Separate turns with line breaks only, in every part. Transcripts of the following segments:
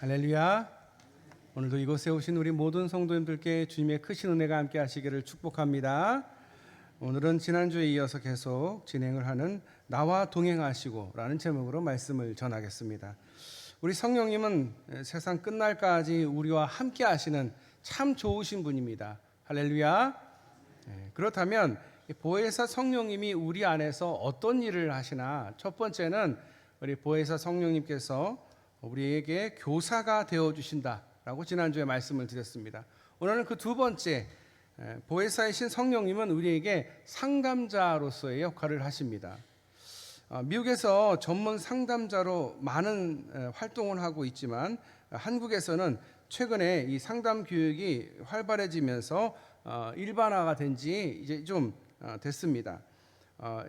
할렐루야. 오늘도 이곳에 오신 우리 모든 성도님들께 주님의 크신 은혜가 함께 하시기를 축복합니다. 오늘은 지난주에 이어서 계속 진행을 하는 나와 동행하시고 라는 제목으로 말씀을 전하겠습니다. 우리 성령님은 세상 끝날까지 우리와 함께 하시는 참 좋으신 분입니다. 할렐루야. 그렇다면 보혜사 성령님이 우리 안에서 어떤 일을 하시나, 첫 번째는 우리 보혜사 성령님께서 우리에게 교사가 되어주신다라고 지난주에 말씀을 드렸습니다. 오늘은 그 두 번째, 보혜사이신 성령님은 우리에게 상담자로서의 역할을 하십니다. 미국에서 전문 상담자로 많은 활동을 하고 있지만 한국에서는 최근에 이 상담 교육이 활발해지면서 일반화가 된 지 이제 좀 됐습니다.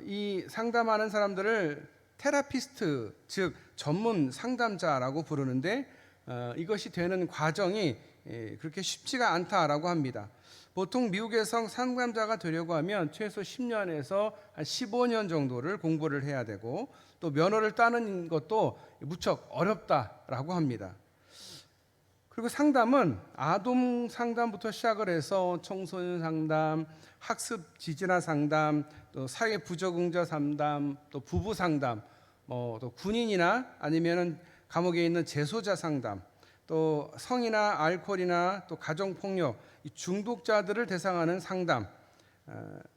이 상담하는 사람들을 테라피스트, 즉 전문 상담자라고 부르는데 이것이 되는 과정이 그렇게 쉽지가 않다라고 합니다. 보통 미국에서 상담자가 되려고 하면 최소 10년에서 한 15년 정도를 공부를 해야 되고, 또 면허를 따는 것도 무척 어렵다라고 합니다. 그리고 상담은 아동 상담부터 시작을 해서 청소년 상담, 학습 지진화 상담, 또 사회 부적응자 상담, 또 부부 상담, 또 군인이나 아니면은 감옥에 있는 재소자 상담, 또 성이나 알코올이나 또 가정 폭력, 중독자들을 대상하는 상담,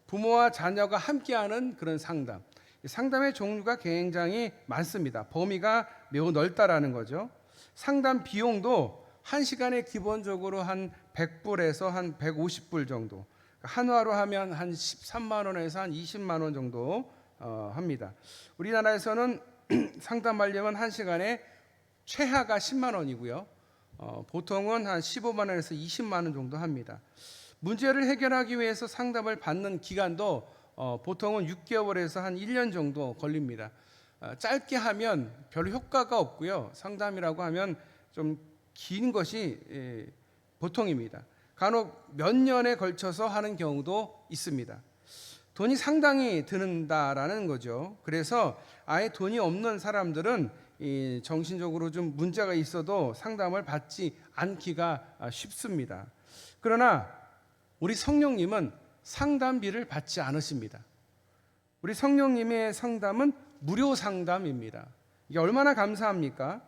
부모와 자녀가 함께하는 그런 상담. 상담의 종류가 굉장히 많습니다. 범위가 매우 넓다라는 거죠. 상담 비용도 한 시간에 기본적으로 한 100불에서 한 150불 정도, 한화로 하면 한 13만 원에서 한 20만 원 정도 합니다. 우리나라에서는 상담하려면 한 시간에 최하가 10만 원이고요. 보통은 한 15만 원에서 20만 원 정도 합니다. 문제를 해결하기 위해서 상담을 받는 기간도 보통은 6개월에서 한 1년 정도 걸립니다. 짧게 하면 별 효과가 없고요. 상담이라고 하면 좀 긴 것이 보통입니다. 간혹 몇 년에 걸쳐서 하는 경우도 있습니다. 돈이 상당히 드는다라는 거죠. 그래서 아예 돈이 없는 사람들은 정신적으로 좀 문제가 있어도 상담을 받지 않기가 쉽습니다. 그러나 우리 성령님은 상담비를 받지 않으십니다. 우리 성령님의 상담은 무료 상담입니다. 이게 얼마나 감사합니까?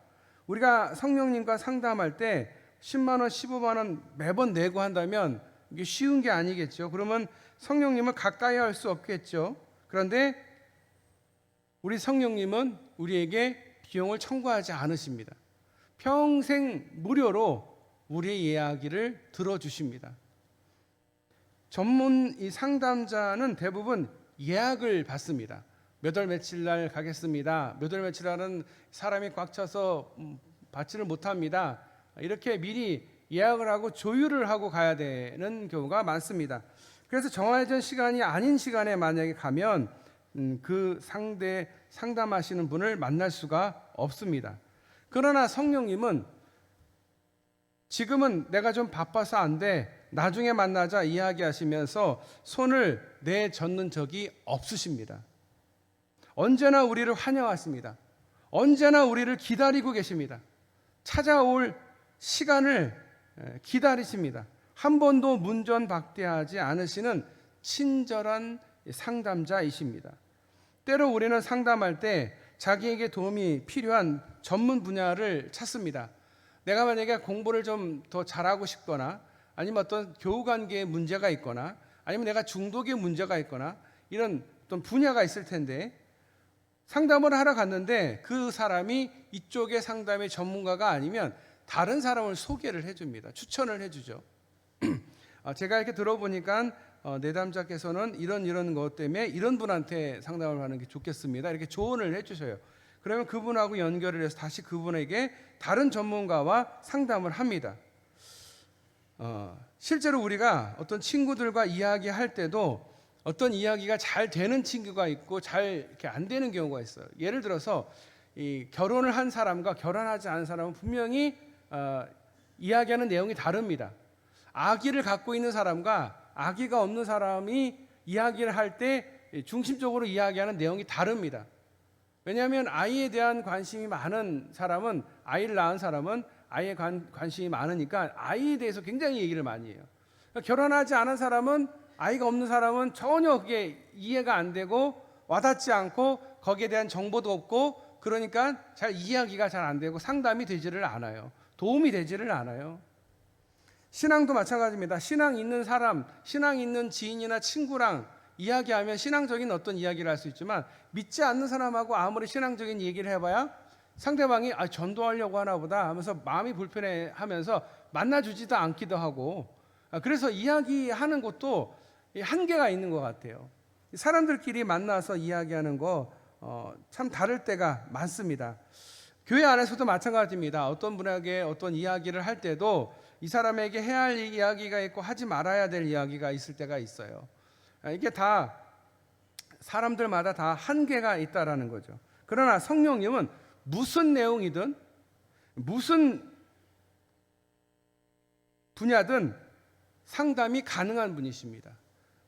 우리가 성령님과 상담할 때 10만 원, 15만 원 매번 내고 한다면 이게 쉬운 게 아니겠죠. 그러면 성령님을 가까이 할 수 없겠죠. 그런데 우리 성령님은 우리에게 비용을 청구하지 않으십니다. 평생 무료로 우리의 이야기를 들어주십니다. 전문 이 상담자는 대부분 예약을 받습니다. 몇 월 며칠 날 가겠습니다. 몇 월 며칠 날은 사람이 꽉 차서 받지를 못합니다. 이렇게 미리 예약을 하고 조율을 하고 가야 되는 경우가 많습니다. 그래서 정해진 시간이 아닌 시간에 만약에 가면 그 상담하시는 분을 만날 수가 없습니다. 그러나 성령님은 지금은 내가 좀 바빠서 안 돼, 나중에 만나자 이야기하시면서 손을 내젓는 적이 없으십니다. 언제나 우리를 환영하십니다. 언제나 우리를 기다리고 계십니다. 찾아올 시간을 기다리십니다. 한 번도 문전박대하지 않으시는 친절한 상담자이십니다. 때로 우리는 상담할 때 자기에게 도움이 필요한 전문 분야를 찾습니다. 내가 만약에 공부를 좀 더 잘하고 싶거나, 아니면 어떤 교우관계에 문제가 있거나, 아니면 내가 중독의 문제가 있거나, 이런 어떤 분야가 있을 텐데 상담을 하러 갔는데 그 사람이 이쪽의 상담의 전문가가 아니면 다른 사람을 소개를 해줍니다. 추천을 해주죠. 제가 이렇게 들어보니까 내담자께서는 이런 것 때문에 이런 분한테 상담을 하는 게 좋겠습니다. 이렇게 조언을 해주셔요. 그러면 그분하고 연결을 해서 다시 그분에게 다른 전문가와 상담을 합니다. 실제로 우리가 어떤 친구들과 이야기할 때도 어떤 이야기가 잘 되는 친구가 있고 잘 이렇게 안 되는 경우가 있어요. 예를 들어서 이 결혼을 한 사람과 결혼하지 않은 사람은 분명히 이야기하는 내용이 다릅니다. 아기를 갖고 있는 사람과 아기가 없는 사람이 이야기를 할 때 중심적으로 이야기하는 내용이 다릅니다. 왜냐하면 아이에 대한 관심이 많은 사람은, 아이를 낳은 사람은 아이에 관심이 많으니까 아이에 대해서 굉장히 얘기를 많이 해요. 그러니까 결혼하지 않은 사람은, 아이가 없는 사람은 전혀 그게 이해가 안 되고 와닿지 않고 거기에 대한 정보도 없고, 그러니까 잘 이야기가 잘 안 되고 상담이 되지를 않아요. 도움이 되지를 않아요. 신앙도 마찬가지입니다. 신앙 있는 사람, 신앙 있는 지인이나 친구랑 이야기하면 신앙적인 어떤 이야기를 할 수 있지만, 믿지 않는 사람하고 아무리 신앙적인 얘기를 해봐야 상대방이 전도하려고 하나 보다 하면서 마음이 불편해하면서 만나주지도 않기도 하고, 그래서 이야기하는 것도 한계가 있는 것 같아요. 사람들끼리 만나서 이야기하는 거 참 다를 때가 많습니다. 교회 안에서도 마찬가지입니다. 어떤 분에게 어떤 이야기를 할 때도 이 사람에게 해야 할 이야기가 있고 하지 말아야 될 이야기가 있을 때가 있어요. 이게 다 사람들마다 다 한계가 있다라는 거죠. 그러나 성령님은 무슨 내용이든 무슨 분야든 상담이 가능한 분이십니다.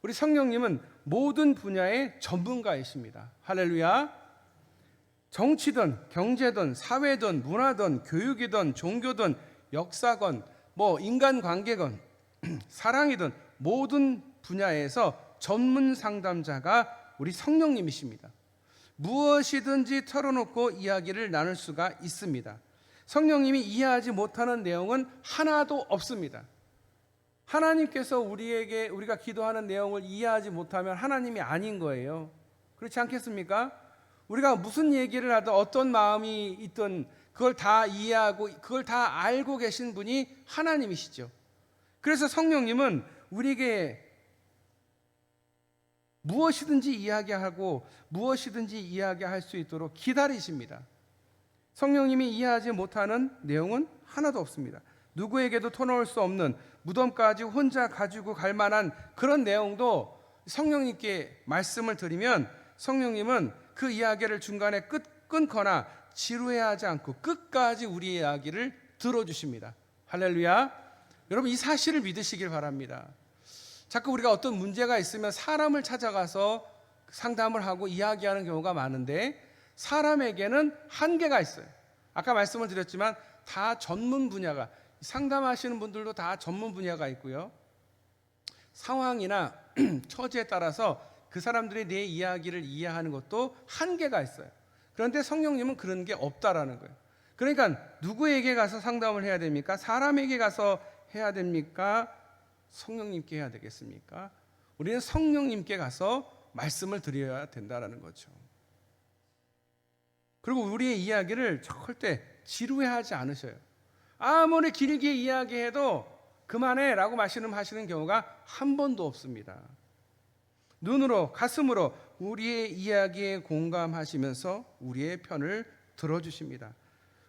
우리 성령님은 모든 분야의 전문가이십니다. 할렐루야. 정치든 경제든 사회든 문화든 교육이든 종교든 역사건 인간관계건 사랑이든 모든 분야에서 전문 상담자가 우리 성령님이십니다. 무엇이든지 털어놓고 이야기를 나눌 수가 있습니다. 성령님이 이해하지 못하는 내용은 하나도 없습니다. 하나님께서 우리가 기도하는 내용을 이해하지 못하면 하나님이 아닌 거예요. 그렇지 않겠습니까? 우리가 무슨 얘기를 하든 어떤 마음이 있든 그걸 다 이해하고 그걸 다 알고 계신 분이 하나님이시죠. 그래서 성령님은 우리에게 무엇이든지 이야기하고 무엇이든지 이야기할 수 있도록 기다리십니다. 성령님이 이해하지 못하는 내용은 하나도 없습니다. 누구에게도 터놓을 수 없는 무덤까지 혼자 가지고 갈 만한 그런 내용도 성령님께 말씀을 드리면 성령님은 그 이야기를 중간에 끊거나 지루해하지 않고 끝까지 우리의 이야기를 들어주십니다. 할렐루야. 여러분, 이 사실을 믿으시길 바랍니다. 자꾸 우리가 어떤 문제가 있으면 사람을 찾아가서 상담을 하고 이야기하는 경우가 많은데 사람에게는 한계가 있어요. 아까 말씀을 드렸지만 다 전문 분야가, 상담하시는 분들도 다 전문 분야가 있고요. 상황이나 처지에 따라서 그 사람들이 내 이야기를 이해하는 것도 한계가 있어요. 그런데 성령님은 그런 게 없다라는 거예요. 그러니까 누구에게 가서 상담을 해야 됩니까? 사람에게 가서 해야 됩니까? 성령님께 해야 되겠습니까? 우리는 성령님께 가서 말씀을 드려야 된다라는 거죠. 그리고 우리의 이야기를 절대 지루해하지 않으셔요. 아무리 길게 이야기해도 그만해 라고 말씀하시는 경우가 한 번도 없습니다. 눈으로 가슴으로 우리의 이야기에 공감하시면서 우리의 편을 들어주십니다.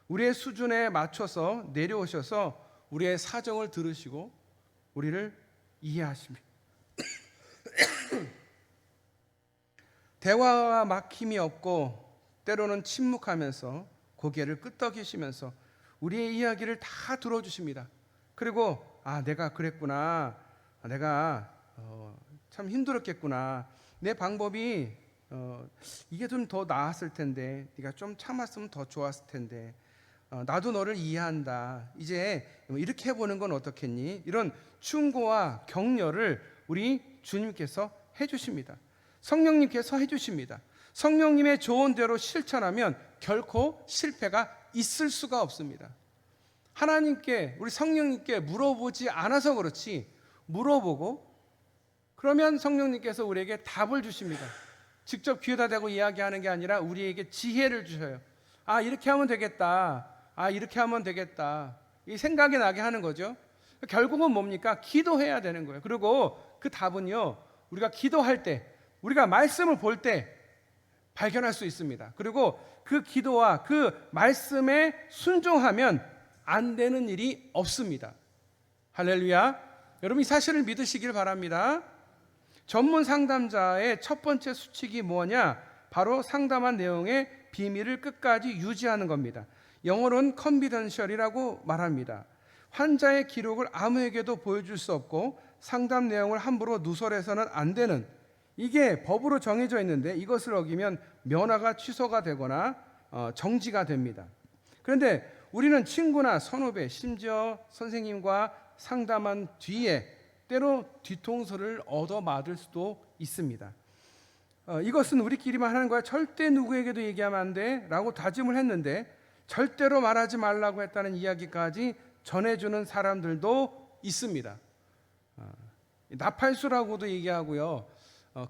우리의 수준에 맞춰서 내려오셔서 우리의 사정을 들으시고 우리를 이해하십니다. 대화와 막힘이 없고 때로는 침묵하면서 고개를 끄덕이시면서 우리의 이야기를 다 들어주십니다. 그리고 내가 그랬구나, 내가 참 힘들었겠구나, 내 방법이 이게 좀 더 나았을 텐데, 네가 좀 참았으면 더 좋았을 텐데, 나도 너를 이해한다, 이제 이렇게 해보는 건 어떻겠니? 이런 충고와 격려를 우리 주님께서 해주십니다. 성령님께서 해주십니다. 성령님의 조언대로 실천하면 결코 실패가 있을 수가 없습니다. 하나님께, 우리 성령님께 물어보지 않아서 그렇지, 물어보고 그러면 성령님께서 우리에게 답을 주십니다. 직접 귀에다 대고 이야기하는 게 아니라 우리에게 지혜를 주셔요. 이렇게 하면 되겠다, 이렇게 하면 되겠다, 이 생각이 나게 하는 거죠. 결국은 뭡니까? 기도해야 되는 거예요. 그리고 그 답은요, 우리가 기도할 때, 우리가 말씀을 볼 때 발견할 수 있습니다. 그리고 그 기도와 그 말씀에 순종하면 안 되는 일이 없습니다. 할렐루야. 여러분, 이 사실을 믿으시길 바랍니다. 전문 상담자의 첫 번째 수칙이 뭐냐? 바로 상담한 내용의 비밀을 끝까지 유지하는 겁니다. 영어로는 confidential이라고 말합니다. 환자의 기록을 아무에게도 보여줄 수 없고 상담 내용을 함부로 누설해서는 안 되는, 이게 법으로 정해져 있는데 이것을 어기면 면허가 취소가 되거나 정지가 됩니다. 그런데 우리는 친구나 선후배, 심지어 선생님과 상담한 뒤에 때로 뒤통수를 얻어맞을 수도 있습니다. 이것은 우리끼리만 하는 거야, 절대 누구에게도 얘기하면 안 돼 라고 다짐을 했는데 절대로 말하지 말라고 했다는 이야기까지 전해주는 사람들도 있습니다. 나팔수라고도 얘기하고요,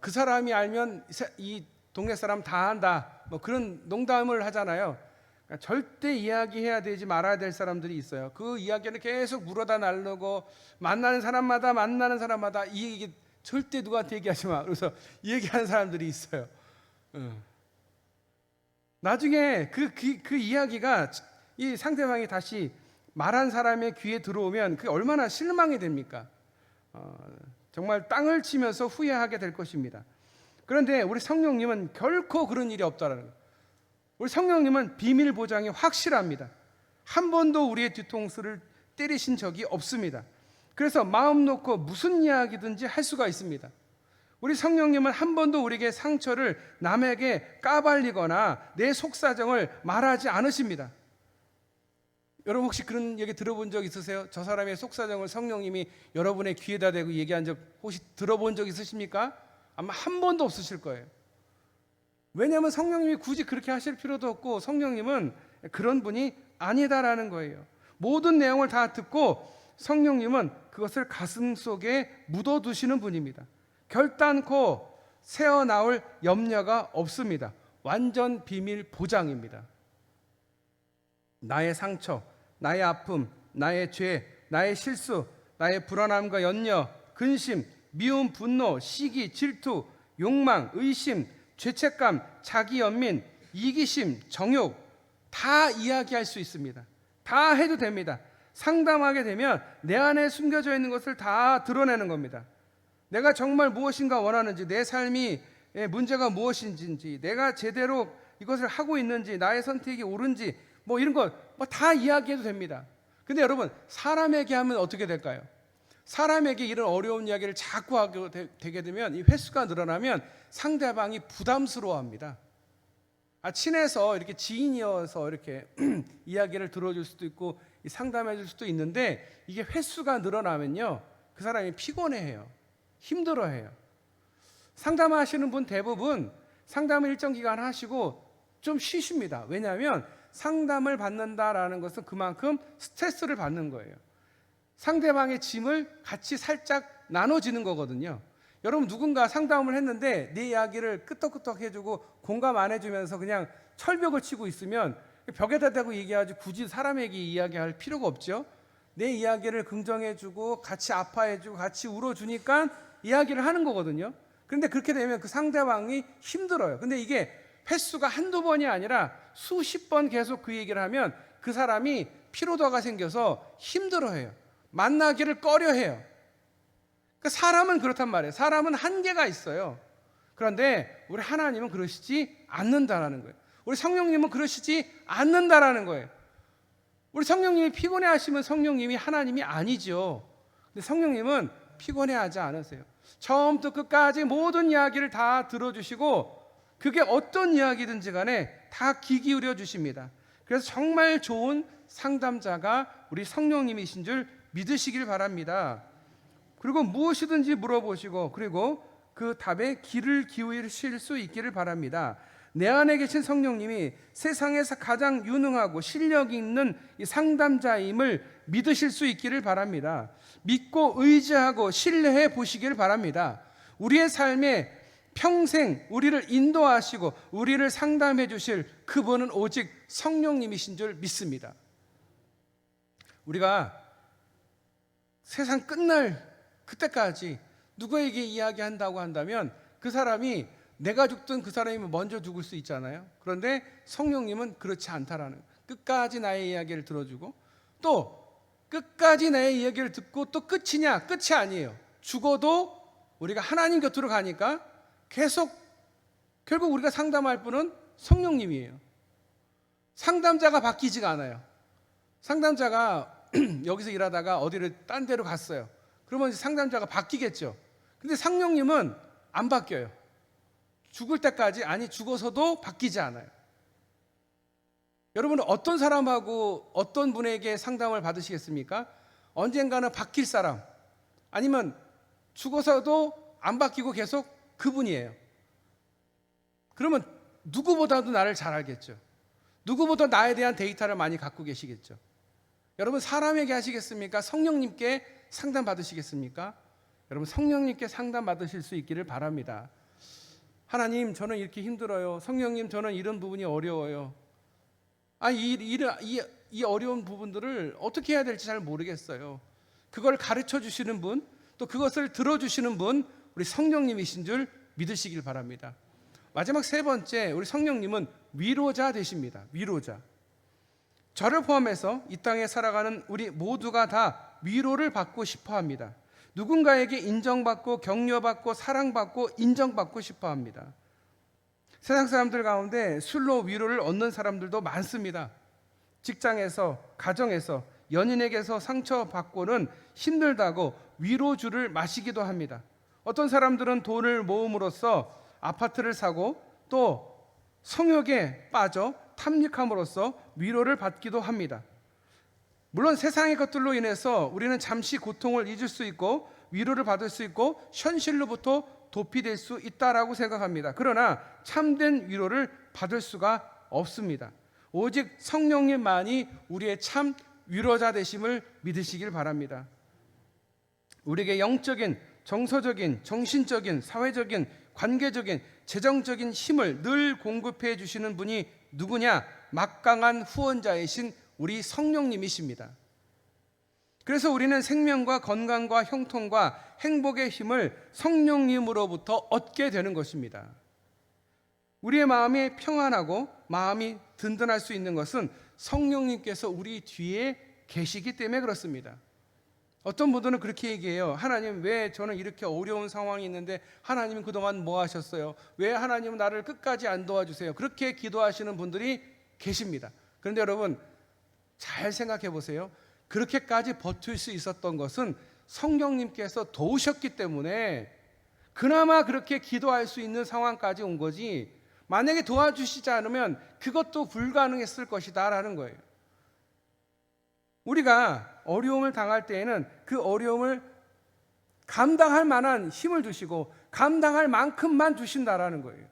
그 사람이 알면 이 동네 사람 다 안다, 뭐 그런 농담을 하잖아요. 그러니까 절대 이야기해야 되지 말아야 될 사람들이 있어요. 그 이야기는 계속 물어다 날르고 만나는 사람마다 이 얘기 절대 누구한테 얘기하지 마, 그래서 얘기하는 사람들이 있어요. 나중에 그 이야기가 이 상대방이 다시 말한 사람의 귀에 들어오면 그게 얼마나 실망이 됩니까? 정말 땅을 치면서 후회하게 될 것입니다. 그런데 우리 성령님은 결코 그런 일이 없다라는 거예요. 우리 성령님은 비밀 보장이 확실합니다. 한 번도 우리의 뒤통수를 때리신 적이 없습니다. 그래서 마음 놓고 무슨 이야기든지 할 수가 있습니다. 우리 성령님은 한 번도 우리에게 상처를 남에게 까발리거나 내 속사정을 말하지 않으십니다. 여러분 혹시 그런 얘기 들어본 적 있으세요? 저 사람의 속사정을 성령님이 여러분의 귀에다 대고 얘기한 적 혹시 들어본 적 있으십니까? 아마 한 번도 없으실 거예요. 왜냐하면 성령님이 굳이 그렇게 하실 필요도 없고 성령님은 그런 분이 아니다라는 거예요. 모든 내용을 다 듣고 성령님은 그것을 가슴 속에 묻어두시는 분입니다. 결단코 새어나올 염려가 없습니다. 완전 비밀 보장입니다. 나의 상처, 나의 아픔, 나의 죄, 나의 실수, 나의 불안함과 염려, 근심, 미움, 분노, 시기, 질투, 욕망, 의심, 죄책감, 자기 연민, 이기심, 정욕 다 이야기할 수 있습니다. 다 해도 됩니다. 상담하게 되면 내 안에 숨겨져 있는 것을 다 드러내는 겁니다. 내가 정말 무엇인가 원하는지, 내 삶이 문제가 무엇인지, 내가 제대로 이것을 하고 있는지, 나의 선택이 옳은지 뭐 이런 것 다 이야기해도 됩니다. 근데 여러분, 사람에게 하면 어떻게 될까요? 사람에게 이런 어려운 이야기를 자꾸 하게 되게 되면 이 횟수가 늘어나면 상대방이 부담스러워합니다. 친해서 이렇게 지인이어서 이렇게 이야기를 들어줄 수도 있고 상담해줄 수도 있는데 이게 횟수가 늘어나면요, 그 사람이 피곤해해요. 힘들어해요. 상담하시는 분 대부분 상담을 일정 기간 하시고 좀 쉬십니다. 왜냐하면 상담을 받는다라는 것은 그만큼 스트레스를 받는 거예요. 상대방의 짐을 같이 살짝 나눠지는 거거든요. 여러분, 누군가 상담을 했는데 내 이야기를 끄떡끄떡 해주고 공감 안 해주면서 그냥 철벽을 치고 있으면 벽에다 대고 얘기하지 굳이 사람에게 이야기할 필요가 없죠. 내 이야기를 긍정해주고 같이 아파해주고 같이 울어주니까 이야기를 하는 거거든요. 그런데 그렇게 되면 그 상대방이 힘들어요. 근데 이게 횟수가 한두 번이 아니라 수십 번 계속 그 얘기를 하면 그 사람이 피로도가 생겨서 힘들어해요. 만나기를 꺼려해요. 그러니까 사람은 그렇단 말이에요. 사람은 한계가 있어요. 그런데 우리 하나님은 그러시지 않는다라는 거예요. 우리 성령님은 그러시지 않는다라는 거예요. 우리 성령님이 피곤해하시면 성령님이 하나님이 아니죠. 근데 성령님은 피곤해하지 않으세요. 처음부터 끝까지 모든 이야기를 다 들어주시고 그게 어떤 이야기든지 간에 다 귀 기울여 주십니다. 그래서 정말 좋은 상담자가 우리 성령님이신 줄 믿으시길 바랍니다. 그리고 무엇이든지 물어보시고 그리고 그 답에 귀를 기울이실 수 있기를 바랍니다. 내 안에 계신 성령님이 세상에서 가장 유능하고 실력 있는 이 상담자임을 믿으실 수 있기를 바랍니다. 믿고 의지하고 신뢰해 보시길 바랍니다. 우리의 삶에 평생 우리를 인도하시고 우리를 상담해 주실 그분은 오직 성령님이신 줄 믿습니다. 우리가 세상 끝날 그때까지 누구에게 이야기한다고 한다면 그 사람이 내가 죽든 그 사람이 먼저 죽을 수 있잖아요. 그런데 성령님은 그렇지 않다라는 거예요. 끝까지 나의 이야기를 들어주고 또 끝까지 나의 이야기를 듣고 또 끝이냐? 끝이 아니에요. 죽어도 우리가 하나님 곁으로 가니까 계속 결국 우리가 상담할 분은 성령님이에요. 상담자가 바뀌지가 않아요. 상담자가 여기서 일하다가 어디를 딴 데로 갔어요. 그러면 이제 상담자가 바뀌겠죠. 근데 성령님은 안 바뀌어요. 죽을 때까지, 아니 죽어서도 바뀌지 않아요. 여러분은 어떤 사람하고 어떤 분에게 상담을 받으시겠습니까? 언젠가는 바뀔 사람, 아니면 죽어서도 안 바뀌고 계속 그분이에요. 그러면 누구보다도 나를 잘 알겠죠. 누구보다 나에 대한 데이터를 많이 갖고 계시겠죠. 여러분, 사람에게 하시겠습니까? 성령님께 상담 받으시겠습니까? 여러분, 성령님께 상담 받으실 수 있기를 바랍니다. 하나님, 저는 이렇게 힘들어요. 성령님, 저는 이런 부분이 어려워요. 이 어려운 부분들을 어떻게 해야 될지 잘 모르겠어요. 그걸 가르쳐 주시는 분, 또 그것을 들어주시는 분, 우리 성령님이신 줄 믿으시길 바랍니다. 마지막 세 번째, 우리 성령님은 위로자 되십니다. 위로자. 저를 포함해서 이 땅에 살아가는 우리 모두가 다 위로를 받고 싶어 합니다. 누군가에게 인정받고 격려받고 사랑받고 인정받고 싶어 합니다. 세상 사람들 가운데 술로 위로를 얻는 사람들도 많습니다. 직장에서, 가정에서, 연인에게서 상처받고는 힘들다고 위로주를 마시기도 합니다. 어떤 사람들은 돈을 모음으로써 아파트를 사고 또 성욕에 빠져 탐닉함으로써 위로를 받기도 합니다. 물론 세상의 것들로 인해서 우리는 잠시 고통을 잊을 수 있고 위로를 받을 수 있고 현실로부터 도피될 수 있다라고 생각합니다. 그러나 참된 위로를 받을 수가 없습니다. 오직 성령님만이 우리의 참 위로자 되심을 믿으시길 바랍니다. 우리에게 영적인, 정서적인, 정신적인, 사회적인, 관계적인, 재정적인 힘을 늘 공급해 주시는 분이 누구냐? 막강한 후원자이신 우리 성령님이십니다. 그래서 우리는 생명과 건강과 형통과 행복의 힘을 성령님으로부터 얻게 되는 것입니다. 우리의 마음이 평안하고 마음이 든든할 수 있는 것은 성령님께서 우리 뒤에 계시기 때문에 그렇습니다. 어떤 분들은 그렇게 얘기해요. 하나님, 왜 저는 이렇게 어려운 상황이 있는데 하나님은 그동안 뭐 하셨어요? 왜 하나님은 나를 끝까지 안 도와주세요? 그렇게 기도하시는 분들이 계십니다. 그런데 여러분, 잘 생각해 보세요. 그렇게까지 버틸 수 있었던 것은 성령님께서 도우셨기 때문에 그나마 그렇게 기도할 수 있는 상황까지 온 거지, 만약에 도와주시지 않으면 그것도 불가능했을 것이다 라는 거예요. 우리가 어려움을 당할 때에는 그 어려움을 감당할 만한 힘을 주시고 감당할 만큼만 주신다라는 거예요.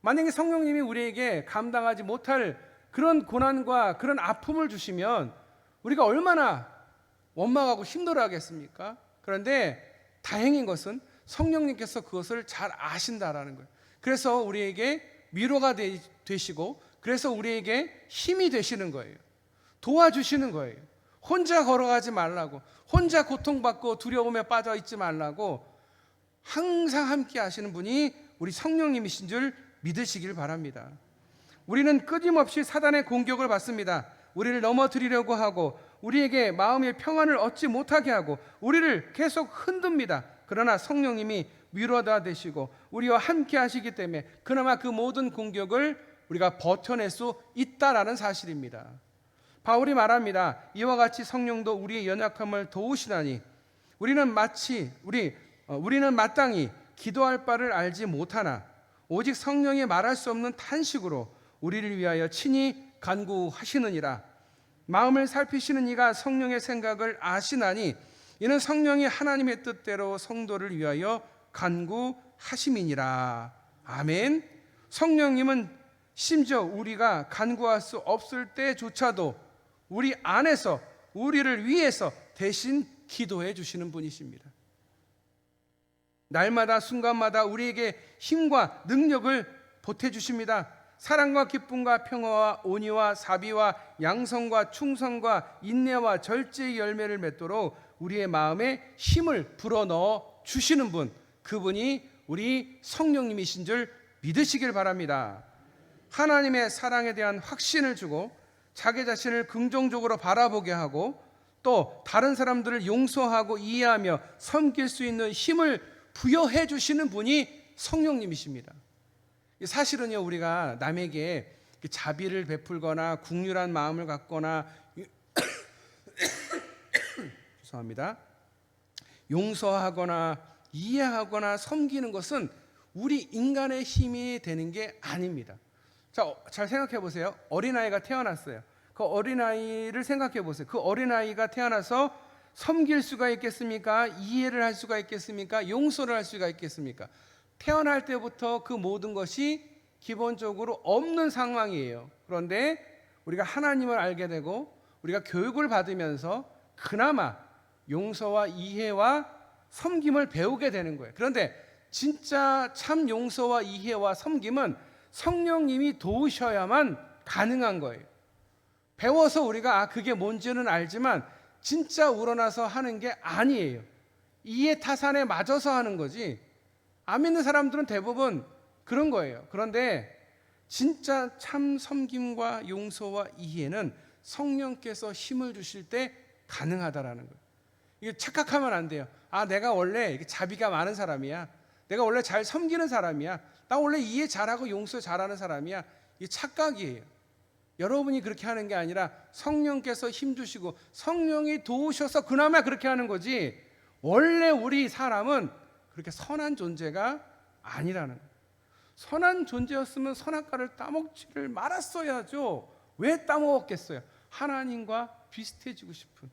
만약에 성령님이 우리에게 감당하지 못할 그런 고난과 그런 아픔을 주시면 우리가 얼마나 원망하고 힘들어하겠습니까? 그런데 다행인 것은 성령님께서 그것을 잘 아신다라는 거예요. 그래서 우리에게 위로가 되시고, 그래서 우리에게 힘이 되시는 거예요. 도와주시는 거예요. 혼자 걸어가지 말라고, 혼자 고통받고 두려움에 빠져 있지 말라고 항상 함께 하시는 분이 우리 성령님이신 줄 믿으시길 바랍니다. 우리는 끊임없이 사단의 공격을 받습니다. 우리를 넘어뜨리려고 하고 우리에게 마음의 평안을 얻지 못하게 하고 우리를 계속 흔듭니다. 그러나 성령님이 위로가 되시고 우리와 함께 하시기 때문에 그나마 그 모든 공격을 우리가 버텨낼 수 있다라는 사실입니다. 바울이 말합니다. 이와 같이 성령도 우리의 연약함을 도우시나니 우리는 마땅히 기도할 바를 알지 못하나 오직 성령이 말할 수 없는 탄식으로 우리를 위하여 친히 간구하시느니라. 마음을 살피시는 이가 성령의 생각을 아시나니 이는 성령이 하나님의 뜻대로 성도를 위하여 간구하심이니라. 아멘. 성령님은 심지어 우리가 간구할 수 없을 때조차도 우리 안에서 우리를 위해서 대신 기도해 주시는 분이십니다. 날마다 순간마다 우리에게 힘과 능력을 보태주십니다. 사랑과 기쁨과 평화와 온유와 사비와 양성과 충성과 인내와 절제의 열매를 맺도록 우리의 마음에 힘을 불어넣어 주시는 분, 그분이 우리 성령님이신 줄 믿으시길 바랍니다. 하나님의 사랑에 대한 확신을 주고 자기 자신을 긍정적으로 바라보게 하고 또 다른 사람들을 용서하고 이해하며 섬길 수 있는 힘을 부여해 주시는 분이 성령님이십니다. 사실은요, 우리가 남에게 자비를 베풀거나 국률한 마음을 갖거나 죄송합니다. 용서하거나 이해하거나 섬기는 것은 우리 인간의 힘이 되는 게 아닙니다. 자, 잘 생각해 보세요. 어린아이가 태어났어요. 그 어린아이를 생각해 보세요. 그 어린아이가 태어나서 섬길 수가 있겠습니까? 이해를 할 수가 있겠습니까? 용서를 할 수가 있겠습니까? 태어날 때부터 그 모든 것이 기본적으로 없는 상황이에요. 그런데 우리가 하나님을 알게 되고 우리가 교육을 받으면서 그나마 용서와 이해와 섬김을 배우게 되는 거예요. 그런데 진짜 참 용서와 이해와 섬김은 성령님이 도우셔야만 가능한 거예요. 배워서 우리가 그게 뭔지는 알지만 진짜 우러나서 하는 게 아니에요. 이해 타산에 맞아서 하는 거지. 안 믿는 사람들은 대부분 그런 거예요. 그런데 진짜 참 섬김과 용서와 이해는 성령께서 힘을 주실 때 가능하다라는 거예요. 이게 착각하면 안 돼요. 내가 원래 자비가 많은 사람이야. 내가 원래 잘 섬기는 사람이야. 나 원래 이해 잘하고 용서 잘하는 사람이야. 이게 착각이에요. 여러분이 그렇게 하는 게 아니라 성령께서 힘주시고 성령이 도우셔서 그나마 그렇게 하는 거지, 원래 우리 사람은 그렇게 선한 존재가 아니라는 거예요. 선한 존재였으면 선악과를 따먹지를 말았어야죠. 왜 따먹었겠어요? 하나님과 비슷해지고 싶은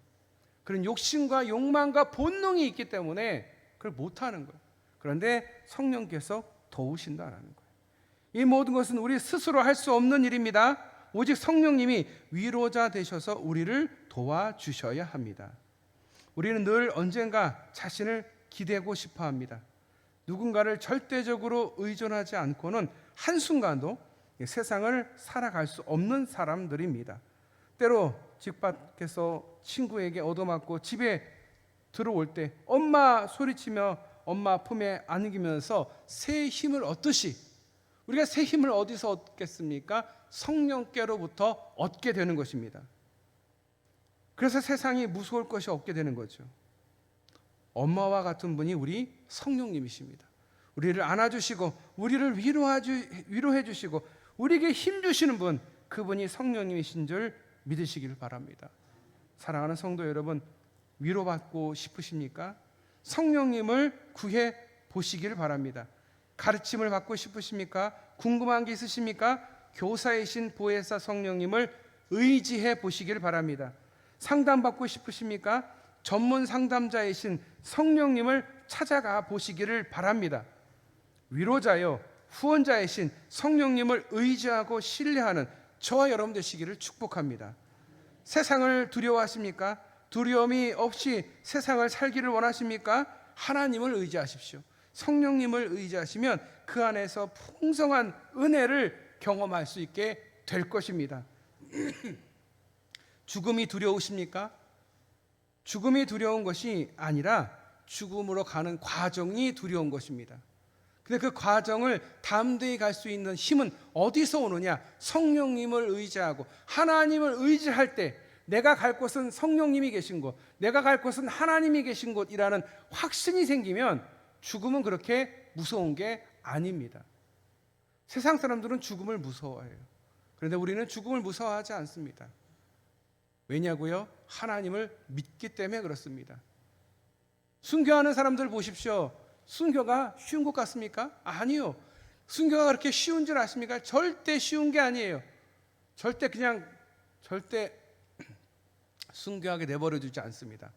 그런 욕심과 욕망과 본능이 있기 때문에 그걸 못하는 거예요. 그런데 성령께서 도우신다는 거예요. 이 모든 것은 우리 스스로 할 수 없는 일입니다. 오직 성령님이 위로자 되셔서 우리를 도와주셔야 합니다. 우리는 늘 언젠가 자신을 기대고 싶어 합니다. 누군가를 절대적으로 의존하지 않고는 한순간도 세상을 살아갈 수 없는 사람들입니다. 때로 집 밖에서 친구에게 얻어맞고 집에 들어올 때 엄마 소리치며 엄마 품에 안기면서 새 힘을 얻듯이, 우리가 새 힘을 어디서 얻겠습니까? 성령께로부터 얻게 되는 것입니다. 그래서 세상이 무서울 것이 없게 되는 거죠. 엄마와 같은 분이 우리 성령님이십니다. 우리를 안아주시고 우리를 위로해 주시고 우리에게 힘 주시는 분, 그분이 성령님이신 줄 믿으시기를 바랍니다. 사랑하는 성도 여러분, 위로받고 싶으십니까? 성령님을 구해 보시기를 바랍니다. 가르침을 받고 싶으십니까? 궁금한 게 있으십니까? 교사이신 보혜사 성령님을 의지해 보시기를 바랍니다. 상담받고 싶으십니까? 전문 상담자이신 성령님을 찾아가 보시기를 바랍니다. 위로자요 후원자이신 성령님을 의지하고 신뢰하는 저와 여러분 되시기를 축복합니다. 세상을 두려워하십니까? 두려움이 없이 세상을 살기를 원하십니까? 하나님을 의지하십시오. 성령님을 의지하시면 그 안에서 풍성한 은혜를 경험할 수 있게 될 것입니다. 죽음이 두려우십니까? 죽음이 두려운 것이 아니라 죽음으로 가는 과정이 두려운 것입니다. 근데 그 과정을 담대히 갈 수 있는 힘은 어디서 오느냐? 성령님을 의지하고 하나님을 의지할 때 내가 갈 곳은 성령님이 계신 곳, 내가 갈 곳은 하나님이 계신 곳이라는 확신이 생기면 죽음은 그렇게 무서운 게 아닙니다. 세상 사람들은 죽음을 무서워해요. 그런데 우리는 죽음을 무서워하지 않습니다. 왜냐고요? 하나님을 믿기 때문에 그렇습니다. 순교하는 사람들 보십시오. 순교가 쉬운 것 같습니까? 아니요. 순교가 그렇게 쉬운 줄 아십니까? 절대 쉬운 게 아니에요. 절대 순교하게 내버려 두지 않습니다.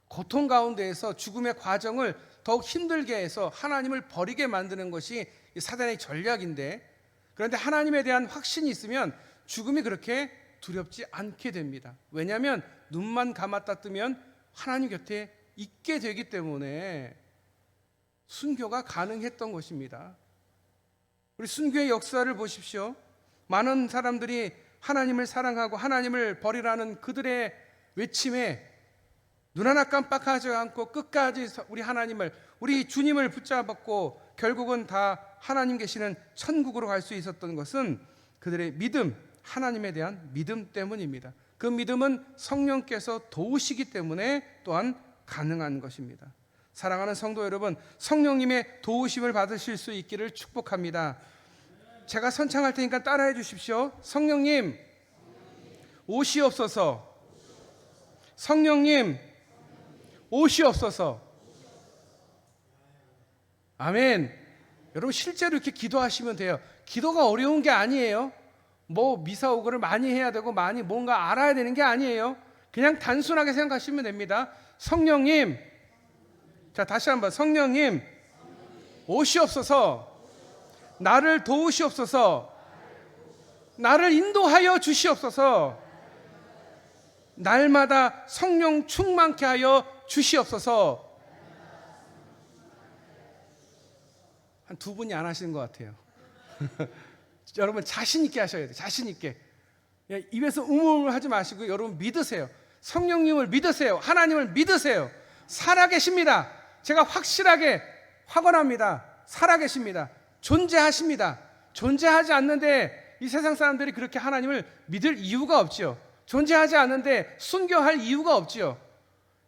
고통 가운데에서 죽음의 과정을 더욱 힘들게 해서 하나님을 버리게 만드는 것이 사단의 전략인데, 그런데 하나님에 대한 확신이 있으면 죽음이 그렇게 두렵지 않게 됩니다. 왜냐하면 눈만 감았다 뜨면 하나님 곁에 있게 되기 때문에 순교가 가능했던 것입니다. 우리 순교의 역사를 보십시오. 많은 사람들이 하나님을 사랑하고 하나님을 버리라는 그들의 외침에 눈 하나 깜빡하지 않고 끝까지 우리 주님을 붙잡았고 결국은 다 하나님 계시는 천국으로 갈 수 있었던 것은 그들의 믿음, 하나님에 대한 믿음 때문입니다. 그 믿음은 성령께서 도우시기 때문에 또한 가능한 것입니다. 사랑하는 성도 여러분, 성령님의 도우심을 받으실 수 있기를 축복합니다. 제가 선창할 테니까 따라해 주십시오. 성령님 오시옵소서. 성령님 오시옵소서. 아멘. 여러분 실제로 이렇게 기도하시면 돼요. 기도가 어려운 게 아니에요. 뭐 미사오고를 많이 해야 되고 많이 뭔가 알아야 되는 게 아니에요. 그냥 단순하게 생각하시면 됩니다. 성령님, 자 다시 한번, 성령님 오시옵소서, 나를 도우시옵소서, 나를 인도하여 주시옵소서, 날마다 성령 충만케 하여 주시옵소서. 한 두 분이 안 하시는 것 같아요. 여러분 자신 있게 하셔야 돼요. 자신 있게. 입에서 하지 마시고 여러분 믿으세요. 성령님을 믿으세요. 하나님을 믿으세요. 살아계십니다. 제가 확실하게 확언합니다. 살아계십니다. 존재하십니다. 존재하지 않는데 이 세상 사람들이 그렇게 하나님을 믿을 이유가 없지요. 존재하지 않는데 순교할 이유가 없지요.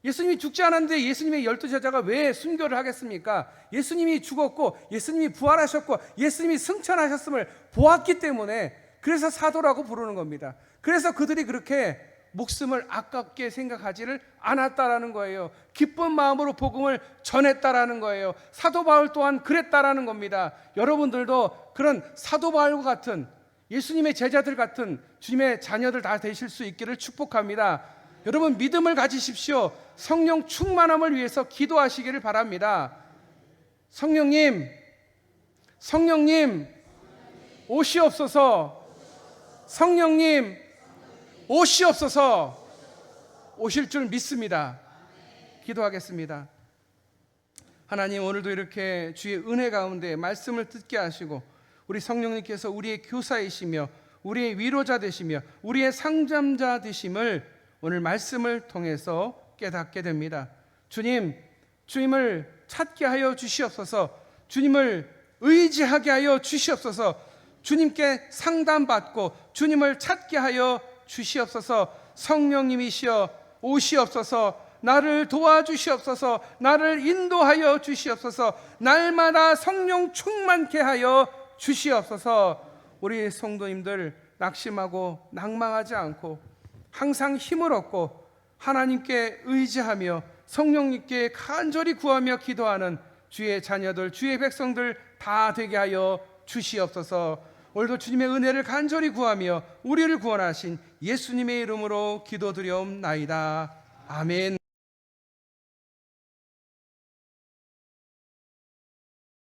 예수님이 죽지 않았는데 예수님의 12제자가 왜 순교를 하겠습니까? 예수님이 죽었고 예수님이 부활하셨고 예수님이 승천하셨음을 보았기 때문에, 그래서 사도라고 부르는 겁니다. 그래서 그들이 그렇게 목숨을 아깝게 생각하지를 않았다라는 거예요. 기쁜 마음으로 복음을 전했다라는 거예요. 사도 바울 또한 그랬다라는 겁니다. 여러분들도 그런 사도 바울과 같은 예수님의 제자들 같은 주님의 자녀들 다 되실 수 있기를 축복합니다. 여러분 믿음을 가지십시오. 성령 충만함을 위해서 기도하시기를 바랍니다. 성령님, 성령님 오시옵소서. 성령님 오시옵소서. 오실 줄 믿습니다. 기도하겠습니다. 하나님, 오늘도 이렇게 주의 은혜 가운데 말씀을 듣게 하시고 우리 성령님께서 우리의 교사이시며 우리의 위로자 되시며 우리의 상담자 되심을 오늘 말씀을 통해서 깨닫게 됩니다. 주님, 주님을 찾게 하여 주시옵소서. 주님을 의지하게 하여 주시옵소서. 주님께 상담받고 주님을 찾게 하여 주시옵소서. 성령님이시여 오시옵소서. 나를 도와주시옵소서. 나를 인도하여 주시옵소서. 날마다 성령 충만케 하여 주시옵소서. 우리 성도님들 낙심하고 낭망하지 않고 항상 힘을 얻고 하나님께 의지하며 성령님께 간절히 구하며 기도하는 주의 자녀들, 주의 백성들 다 되게 하여 주시옵소서. 오늘도 주님의 은혜를 간절히 구하며 우리를 구원하신 예수님의 이름으로 기도드리옵나이다. 아멘.